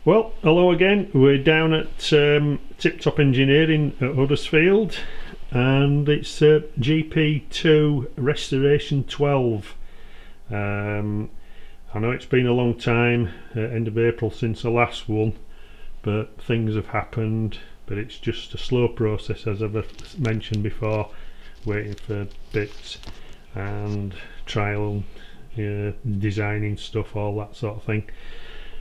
Well, hello again. We're down at Tip Top Engineering at Huddersfield, and it's GP2 Restoration 12. I know it's been a long time, end of April since the last one, but things have happened. But it's just a slow process, as I've mentioned before, waiting for bits and trial, designing stuff, all that sort of thing.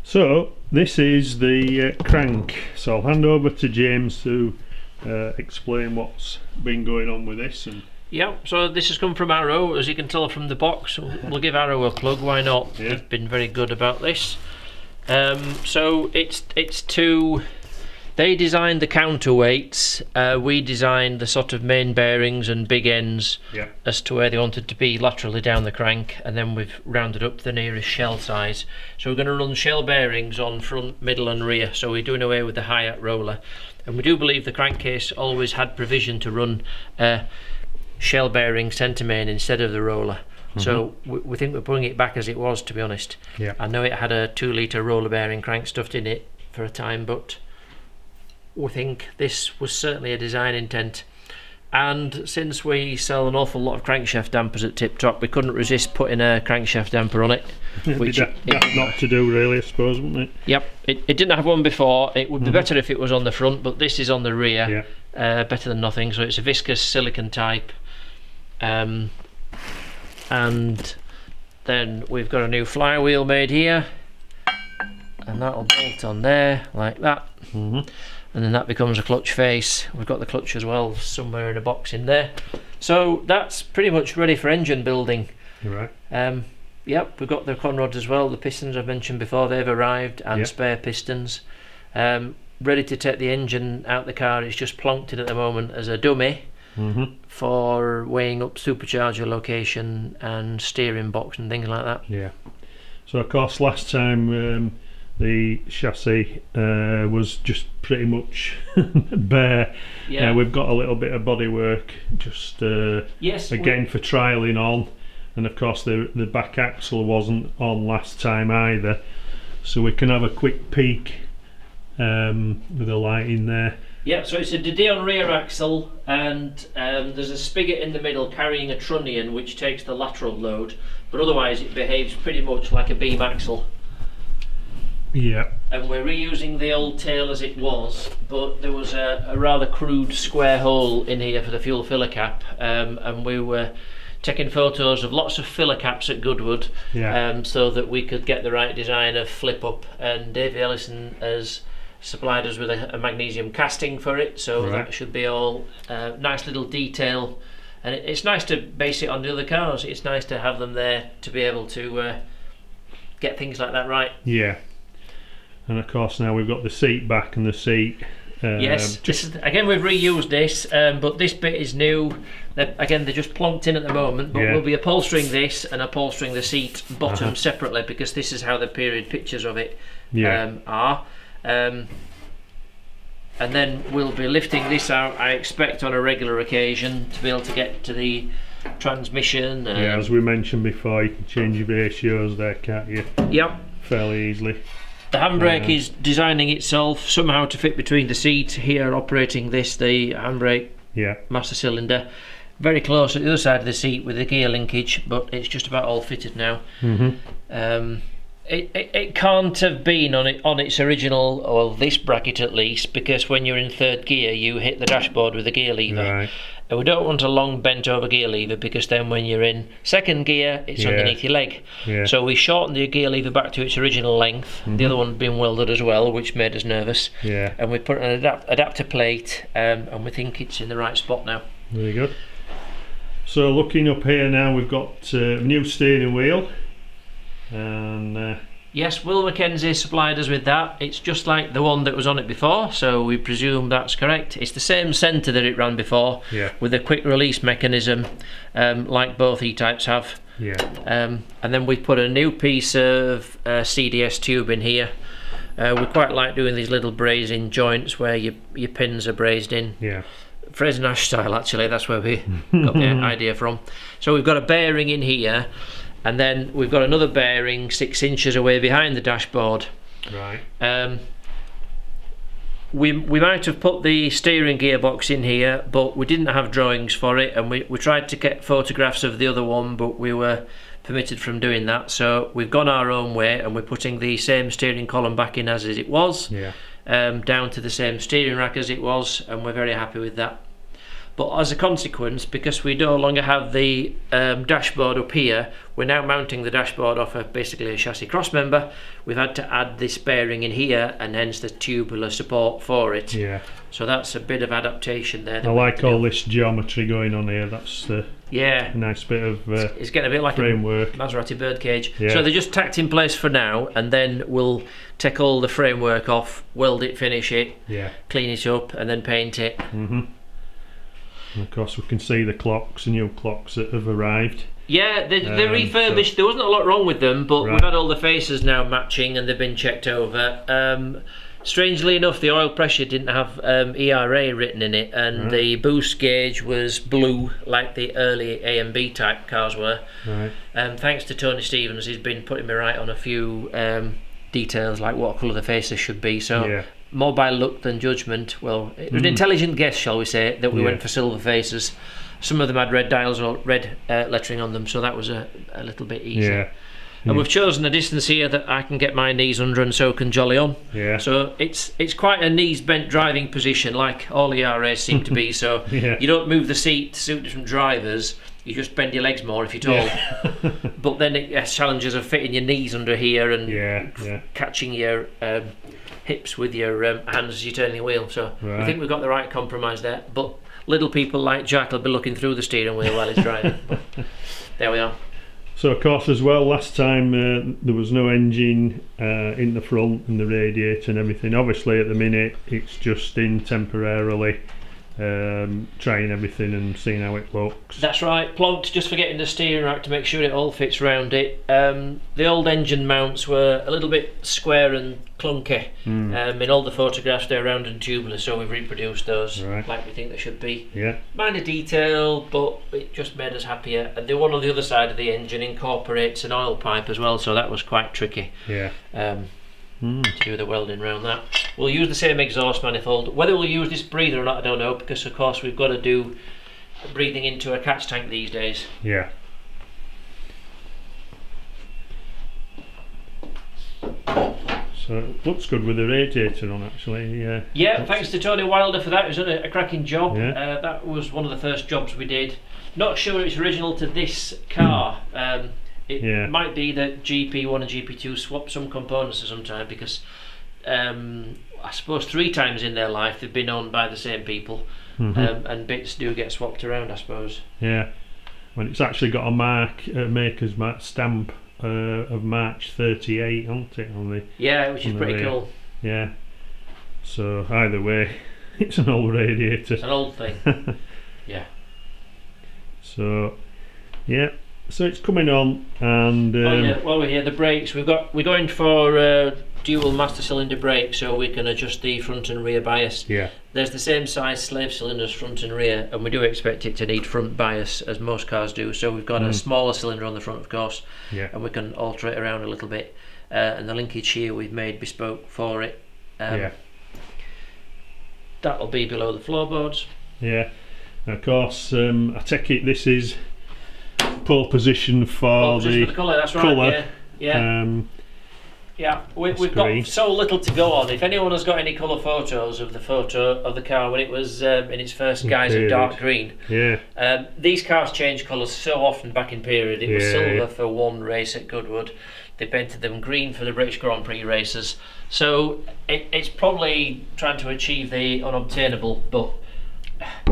So this is the crank, so I'll hand over to James to explain what's been going on with this. And yeah, so this has come from Arrow, as you can tell from the box. We'll give Arrow a plug, why not? Yeah. They've been very good about this. So it's two. They designed the counterweights, we designed the sort of main bearings and big ends, yeah, as to where they wanted to be laterally down the crank, and then we've rounded up to the nearest shell size. So we're going to run shell bearings on front, middle and rear, so we're doing away with the high-up roller. And we do believe the crankcase always had provision to run shell bearing centre main instead of the roller. So we think we're putting it back as it was, to be honest. Yeah. I know it had a 2-litre roller bearing crank stuffed in it for a time, but we think this was certainly a design intent. And since we sell an awful lot of crankshaft dampers at Tip Top, we couldn't resist putting a crankshaft damper on it. Which not to do really, I suppose, wouldn't it? Yep, it didn't have one before. It would be better if it was on the front, but this is on the rear. Yeah. Better than nothing. So it's a viscous silicon type, and then we've got a new flywheel made here, and that'll bolt on there like that. And then that becomes a clutch face. We've got the clutch as well somewhere in a box in there. So that's pretty much ready for engine building. Right. Yep, we've got the conrods as well. The pistons I've mentioned before, they've arrived, and spare pistons. Ready to take the engine out the car. It's just plonked in at the moment as a dummy for weighing up supercharger location and steering box and things like that. Yeah. So of course last time the chassis was just pretty much bare. Yeah. We've got a little bit of bodywork just again for trialling on, and of course the back axle wasn't on last time either, so we can have a quick peek with the light in there. Yeah, so it's a Didion rear axle, and there's a spigot in the middle carrying a trunnion which takes the lateral load, but otherwise it behaves pretty much like a beam axle. Yeah. And we're reusing the old tail as it was, but there was a rather crude square hole in here for the fuel filler cap, and we were taking photos of lots of filler caps at Goodwood, so that we could get the right design of flip up, and Dave Ellison has supplied us with a magnesium casting for it, so that should be all nice little detail, and it's nice to base it on the other cars. It's nice to have them there to be able to get things like that right. Yeah. And of course now we've got the seat back and the seat. Yes, again we've reused this, but this bit is new. Again, they're just plonked in at the moment, but we'll be upholstering this and upholstering the seat bottom separately, because this is how the period pictures of it are. And then we'll be lifting this out, I expect, on a regular occasion to be able to get to the transmission. Yeah, as we mentioned before, you can change your ratios there, can't you? Yep. Fairly easily. The handbrake is designing itself somehow to fit between the seat. Here operating this, the handbrake master cylinder, very close at the other side of the seat with the gear linkage, but it's just about all fitted now. It can't have been on its original, or this bracket at least, because when you're in third gear you hit the dashboard with the gear lever. And we don't want a long bent over gear lever, because then when you're in second gear it's underneath your leg. So we shortened the gear lever back to its original length. The other one had been welded as well, which made us nervous. And we put an adapter plate, and we think it's in the right spot now. Very good. So looking up here now, we've got a new steering wheel, and yes, Will Mackenzie supplied us with that. It's just like the one that was on it before, so we presume that's correct. It's the same centre that it ran before, with a quick release mechanism, like both E-types have. And then we put a new piece of CDS tube in here. We quite like doing these little brazing joints where your pins are brazed in. Fraser Nash style, actually, that's where we got the idea from. So we've got a bearing in here, and then we've got another bearing 6 inches away behind the dashboard, Right. We might have put the steering gearbox in here, but we didn't have drawings for it, and we tried to get photographs of the other one, but we were permitted from doing that, so we've gone our own way, and we're putting the same steering column back in as it was, down to the same steering rack as it was, and we're very happy with that. But as a consequence, because we no longer have the dashboard up here, we're now mounting the dashboard off basically a chassis cross member. We've had to add this bearing in here, and hence the tubular support for it. Yeah. So that's a bit of adaptation there. I like all this geometry going on here. That's a nice bit of it's getting a bit like framework. a Maserati birdcage. Yeah. So they're just tacked in place for now, and then we'll take all the framework off, weld it, finish it, clean it up, and then paint it. And of course we can see the clocks, the new clocks that have arrived. Yeah, they're refurbished. There wasn't a lot wrong with them, but we've had all the faces now matching, and they've been checked over. Strangely enough, the oil pressure didn't have ERA written in it, and the boost gauge was blue like the early A and B type cars were. Thanks to Tony Stevens, he's been putting me right on a few details like what colour the faces should be. So more by look than judgment. Well, it was an intelligent guess, shall we say, that we went for silver faces. Some of them had red dials or red lettering on them, so that was a little bit easier. And we've chosen a distance here that I can get my knees under, and so can Jolly on. So it's quite a knees bent driving position, like all the ERAs seem to be. So you don't move the seat to suit different drivers. You just bend your legs more if you're tall. But then it has challenges of fitting your knees under here and catching your hips with your hands as you turn the wheel. So I think we've got the right compromise there. But little people like Jack will be looking through the steering wheel while he's driving. But there we are. So of course as well, last time there was no engine in the front and the radiator and everything. Obviously at the minute it's just in temporarily, trying everything and seeing how it looks. That's right, plonked, just for getting the steering rack to make sure it all fits round it. The old engine mounts were a little bit square and clunky. In all the photographs they're round and tubular, so we've reproduced those like we think they should be. Minor detail, but it just made us happier. And the one on the other side of the engine incorporates an oil pipe as well, so that was quite tricky. To do the welding around that. We'll use the same exhaust manifold. Whether we'll use this breather or not, I don't know, because of course we've got to do breathing into a catch tank these days. So it looks good with the radiator on, actually. Thanks to Tony Wilder for that. He was done a cracking job. That was one of the first jobs we did. Not sure it's original to this car. It might be that GP1 and GP2 swap some components at some time, because I suppose 3 times in their life they've been owned by the same people, and bits do get swapped around, I suppose. When it's actually got a maker's stamp of March 38, hasn't it? On the which is pretty cool. So either way, it's an old radiator. It's an old thing. So it's coming on, and while we're here, the brakes we're going for dual master cylinder brakes, so we can adjust the front and rear bias. There's the same size slave cylinders front and rear, and we do expect it to need front bias as most cars do, so we've got a smaller cylinder on the front, of course, and we can alter it around a little bit, and the linkage here we've made bespoke for it. That'll be below the floorboards. And of course I take it this is pole position for the colour. That's right. Colour. We've got so little to go on. If anyone has got any colour photos of the car when it was in its first guise of dark green, these cars change colours so often back in period. It was silver for one race at Goodwood. They painted them green for the British Grand Prix races. So it's probably trying to achieve the unobtainable, but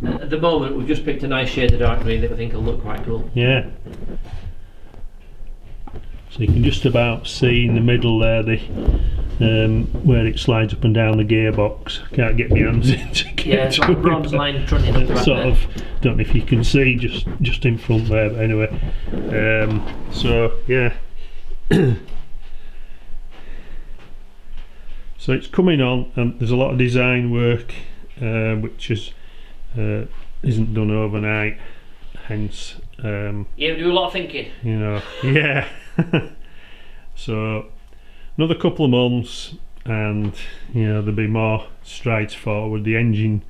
at the moment we've just picked a nice shade of dark green that we think will look quite cool. So you can just about see in the middle there where it slides up and down the gearbox. I can't get my hands into it's got a bronze line running up back there. Don't know if you can see just in front there, but anyway. So it's coming on, and there's a lot of design work which isn't done overnight, hence we do a lot of thinking, So another couple of months, and you know there'll be more strides forward. The engine.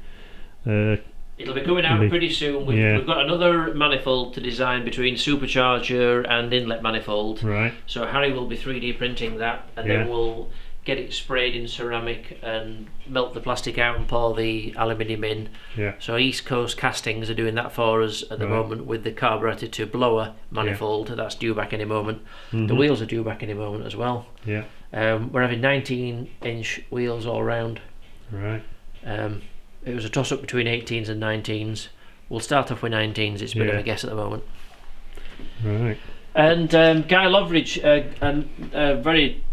It'll be coming out pretty soon. We've got another manifold to design between supercharger and inlet manifold. Right. So Harry will be 3D printing that, and then we'll get it sprayed in ceramic and melt the plastic out and pour the aluminium in. Yeah. So East Coast Castings are doing that for us at the moment with the carburetor to blower manifold. That's due back any moment. The wheels are due back any moment as well. Yeah. We're having 19-inch wheels all round. Right. It was a toss-up between 18s and 19s. We'll start off with 19s. It's a bit of a guess at the moment. Right. And Guy Loveridge, a very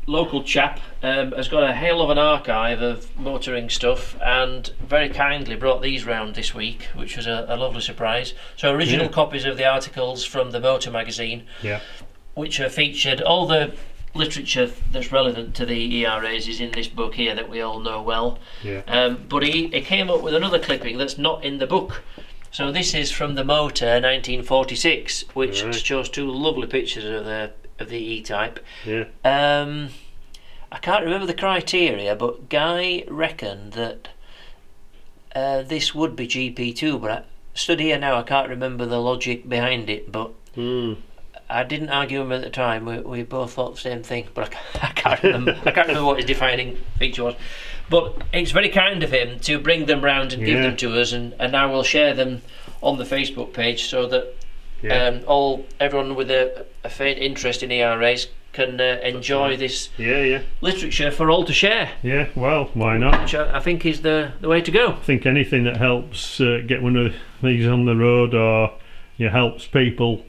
local chap, has got a hell of an archive of motoring stuff, and very kindly brought these round this week, which was a lovely surprise. So original copies of the articles from the Motor magazine, which are featured. All the literature that's relevant to the ERAs is in this book here that we all know well. But he came up with another clipping that's not in the book. So this is from the Motor 1946, which shows two lovely pictures of the E-Type. I can't remember the criteria, but Guy reckoned that this would be GP2, but I stood here now, I can't remember the logic behind it, but I didn't argue with him at the time. We both thought the same thing, but I can't remember. I can't remember what his defining feature was. But it's very kind of him to bring them round and give them to us, and now we'll share them on the Facebook page so that everyone with a faint interest in ERAs can enjoy this literature for all to share. Yeah, well, why not? Which I think is the way to go. I think anything that helps get one of these on the road or helps people.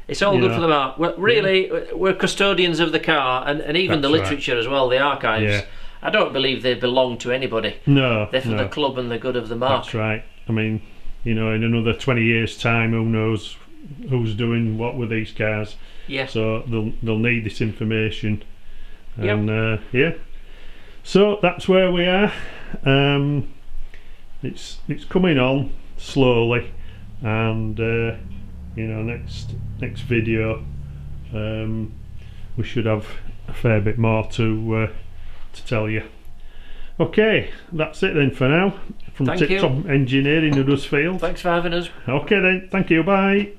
It's all good for the mark. We're custodians of the car, and even the literature as well, the archives. I don't believe they belong to anybody. No, they're for the club and the good of the mark. That's right. I mean, in another 20 years' time, who knows who's doing what with these cars? Yeah. So they'll need this information, and so that's where we are. It's coming on slowly, and next video we should have a fair bit more to tell you. Okay, that's it then for now from Tip Top Engineering in Huddersfield. Thanks for having us. Okay then, thank you, bye.